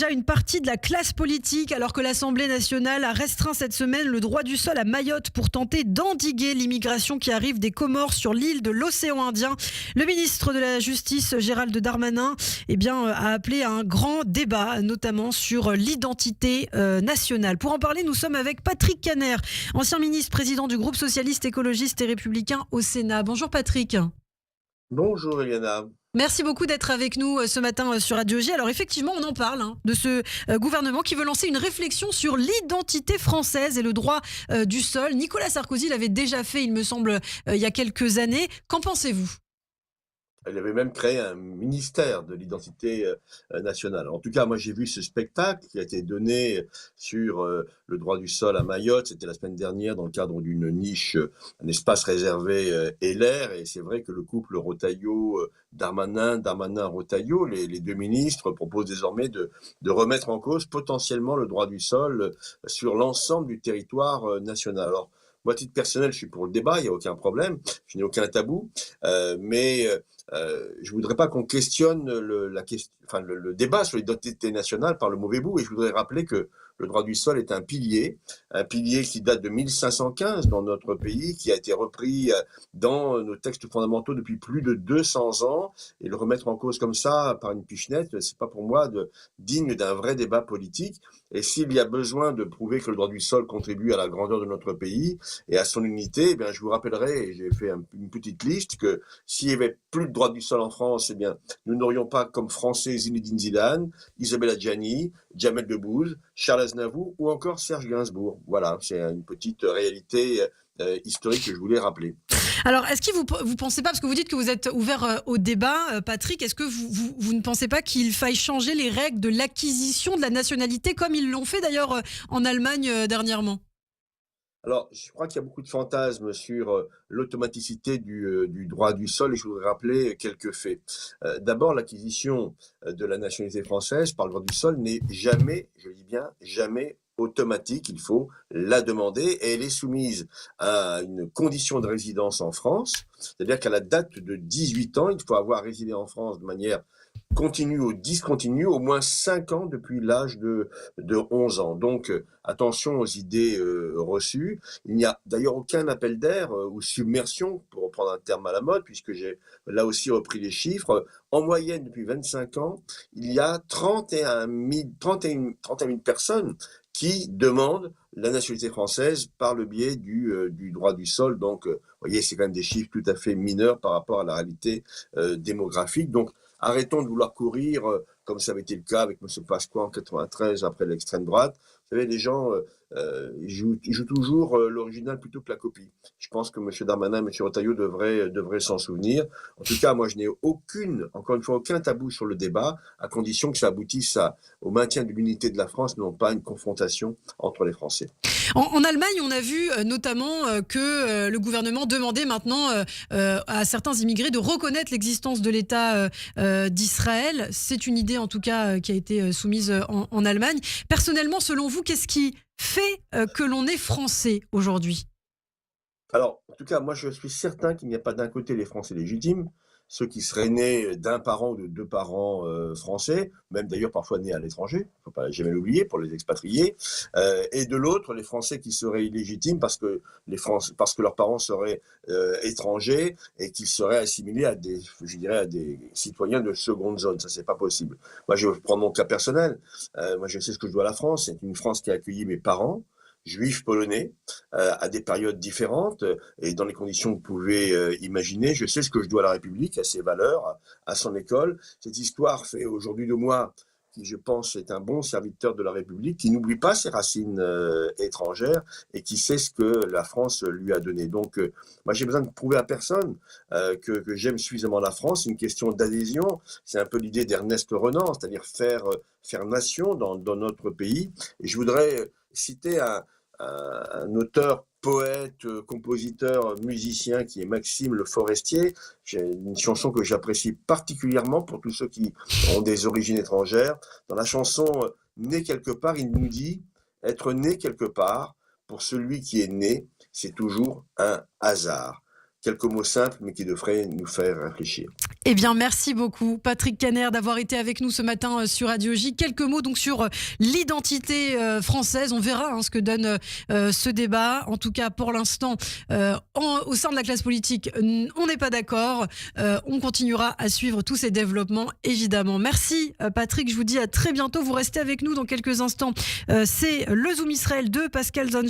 Déjà une partie de la classe politique, alors que l'Assemblée nationale a restreint cette semaine le droit du sol à Mayotte pour tenter d'endiguer l'immigration qui arrive des Comores sur l'île de l'océan Indien. Le ministre de la Justice, Gérald Darmanin, a appelé à un grand débat, notamment sur l'identité nationale. Pour en parler, nous sommes avec Patrick Kanner, ancien ministre, président du groupe socialiste, écologiste et républicain au Sénat. Bonjour Patrick. Bonjour Eliana. Merci beaucoup d'être avec nous ce matin sur Radio J. Alors effectivement, on en parle de ce gouvernement qui veut lancer une réflexion sur l'identité française et le droit du sol. Nicolas Sarkozy l'avait déjà fait, il me semble, il y a quelques années. Qu'en pensez-vous ? Elle avait même créé un ministère de l'identité nationale. En tout cas, moi j'ai vu ce spectacle qui a été donné sur le droit du sol à Mayotte. C'était la semaine dernière dans le cadre d'une niche, un espace réservé LR. Et c'est vrai que le couple Retailleau-Darmanin, Darmanin-Retailleau, les deux ministres proposent désormais de remettre en cause potentiellement le droit du sol sur l'ensemble du territoire national. Alors, moi, à titre personnel, je suis pour le débat, il n'y a aucun problème, je n'ai aucun tabou, mais je voudrais pas qu'on questionne le débat sur l'identité nationale par le mauvais bout. Et je voudrais rappeler que le droit du sol est un pilier qui date de 1515 dans notre pays, qui a été repris dans nos textes fondamentaux depuis plus de 200 ans. Et le remettre en cause comme ça par une pichenette, c'est pas pour moi digne d'un vrai débat politique. Et s'il y a besoin de prouver que le droit du sol contribue à la grandeur de notre pays et à son unité, eh bien, je vous rappellerai, et j'ai fait une petite liste, que s'il y avait plus de droit du sol en France, eh bien, nous n'aurions pas comme Français Zinedine Zidane, Isabelle Adjani, Jamel Debbouze, Charles Aznavour ou encore Serge Gainsbourg. Voilà, c'est une petite réalité historique que je voulais rappeler. Alors, est-ce que vous pensez pas, parce que vous dites que vous êtes ouvert au débat, Patrick, est-ce que vous ne pensez pas qu'il faille changer les règles de l'acquisition de la nationalité, comme ils l'ont fait d'ailleurs en Allemagne dernièrement ? Alors, je crois qu'il y a beaucoup de fantasmes sur l'automaticité du droit du sol et je voudrais rappeler quelques faits. D'abord, l'acquisition de la nationalité française par le droit du sol n'est jamais, je dis bien jamais, automatique. Il faut la demander et elle est soumise à une condition de résidence en France. C'est-à-dire qu'à la date de 18 ans, il faut avoir résidé en France de manière continue ou discontinue au moins 5 ans depuis l'âge de 11 ans. Donc, attention aux idées reçues. Il n'y a d'ailleurs aucun appel d'air ou submersion, pour reprendre un terme à la mode, puisque j'ai là aussi repris les chiffres. En moyenne, depuis 25 ans, il y a 31 000 personnes qui demandent la nationalité française par le biais du droit du sol. Donc, vous voyez, c'est quand même des chiffres tout à fait mineurs par rapport à la réalité démographique. Donc, arrêtons de vouloir courir, comme ça avait été le cas avec M. Pasqua en 93 après l'extrême droite. Vous savez, les gens jouent toujours l'original plutôt que la copie. Je pense que M. Darmanin et M. Retailleau devraient s'en souvenir. En tout cas, moi, je n'ai encore une fois, aucun tabou sur le débat, à condition que ça aboutisse au maintien de l'unité de la France, non pas une confrontation entre les Français. En Allemagne, on a vu notamment que le gouvernement demandait maintenant à certains immigrés de reconnaître l'existence de l'État d'Israël. C'est une idée en tout cas qui a été soumise en Allemagne. Personnellement, selon vous, qu'est-ce qui fait que l'on est français aujourd'hui ? Alors, en tout cas, moi, je suis certain qu'il n'y a pas d'un côté les Français légitimes, ceux qui seraient nés d'un parent ou de deux parents français, même d'ailleurs parfois nés à l'étranger, il ne faut pas jamais l'oublier pour les expatriés, et de l'autre, les Français qui seraient illégitimes parce que leurs parents seraient étrangers et qu'ils seraient assimilés à des citoyens de seconde zone. Ça, c'est pas possible. Moi, je vais prendre mon cas personnel. Moi, je sais ce que je dois à la France. C'est une France qui a accueilli mes parents, juifs polonais, à des périodes différentes et dans les conditions que vous pouvez imaginer. Je sais ce que je dois à la République, à ses valeurs, à son école. Cette histoire fait aujourd'hui de moi, qui je pense est un bon serviteur de la République, qui n'oublie pas ses racines étrangères et qui sait ce que la France lui a donné. Donc, moi, j'ai besoin de prouver à personne que j'aime suffisamment la France. C'est une question d'adhésion. C'est un peu l'idée d'Ernest Renan, c'est-à-dire faire nation dans notre pays. Et je voudrais citer un auteur, poète, compositeur, musicien qui est Maxime Le Forestier. J'ai une chanson que j'apprécie particulièrement pour tous ceux qui ont des origines étrangères. Dans la chanson Né quelque part, il nous dit être né quelque part, pour celui qui est né, c'est toujours un hasard. quelques mots simples, mais qui devraient nous faire réfléchir. Eh bien, merci beaucoup, Patrick Caner, d'avoir été avec nous ce matin sur Radio J. Quelques mots donc sur l'identité française. On verra ce que donne ce débat. En tout cas, pour l'instant, au sein de la classe politique, on n'est pas d'accord. On continuera à suivre tous ces développements, évidemment. Merci, Patrick. Je vous dis à très bientôt. Vous restez avec nous dans quelques instants. C'est le Zoom Israël de Pascal Zonstein.